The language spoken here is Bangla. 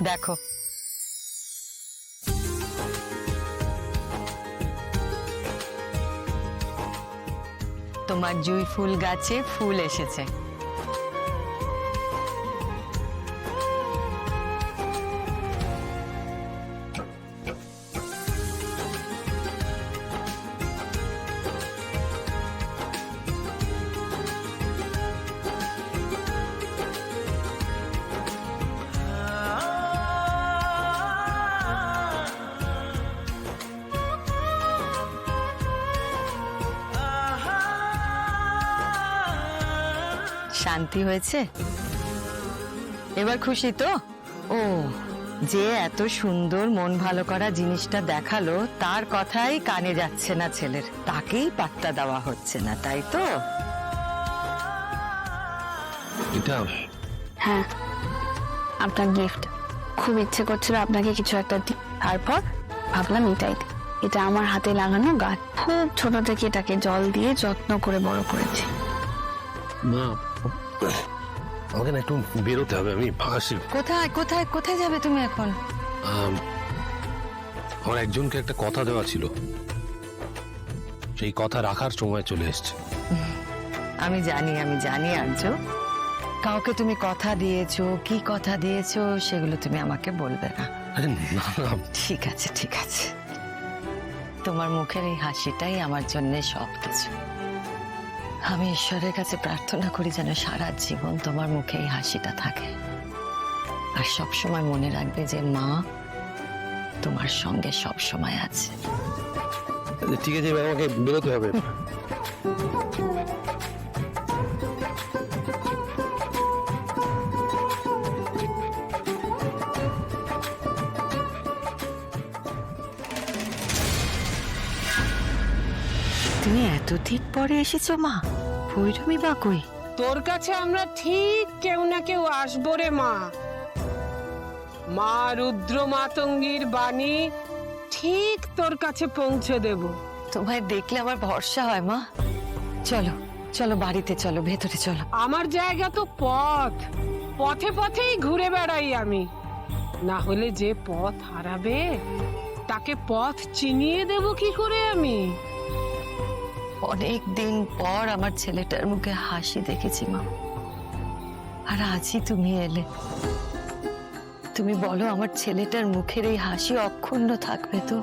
দেখো, তোমার জুঁই ফুল গাছে ফুল এসেছে। শান্তি হয়েছে? এবার খুশি তো? ও, যে এত সুন্দর মন ভালো করা জিনিসটা দেখালো তার কথাই কানে যাচ্ছে না ছেলের, তাকেই পাত্তা দেওয়া হচ্ছে না, তাই তো? এটা হ্যাঁ, আপনার গিফট। খুব ইচ্ছে করছিল আপনাকে কিছু একটা দিই, তারপর ভাবলাম এটাই দিই। এটা আমার হাতে লাগানো গাছ, খুব ছোট থেকে এটাকে জল দিয়ে যত্ন করে বড় করেছি। মা, আমাকে না একটু বেরোতে হবে, আমি আসি। কোথায় কোথায় কোথায় যাবে তুমি এখন? আমার একজনকে একটা কথা দেওয়া ছিল, সেই কথা রাখার সময় চলে এসেছে। আমি জানি আর্য, কাউকে তুমি কথা দিয়েছো, কি কথা দিয়েছো সেগুলো তুমি আমাকে বলবে না। আরে না না, ঠিক আছে ঠিক আছে, তোমার মুখের এই হাসিটাই আমার জন্য সবকিছু। আমি ঈশ্বরের কাছে প্রার্থনা করি যেন সারা জীবন তোমার মুখে এই হাসিটা থাকে, আর সব সময় মনে রাখবে যে মা তোমার সঙ্গে সব সময় আছে। ঠিক আছে, এবার আমাকে বেরোতে হবে। তুমি এতদিন পরে এসেছো মা, ভৈরবী বা কই? তোর কাছে আমরা ঠিক কেউ না কেউ আসবো রে মা। মা রুদ্র মাতঙ্গীর বাণী ঠিক তোর কাছে পৌঁছে দেব। তোমায় দেখলে আমার ভরসা হয় মা। চলো চলো বাড়িতে চলো, ভেতরে চলো। আমার জায়গা তো পথ, পথে পথেই ঘুরে বেড়াই আমি। না হলে যে পথ হারাবে তাকে পথ চিনিয়ে দেব কি করে আমি? অনেক দিন পর আমার ছেলেটার মুখে হাসি দেখেছি মা, আর আজই তুমি এলে। তুমি বলো আমার ছেলেটার মুখের এই হাসি অক্ষুণ্ণ থাকবে তো?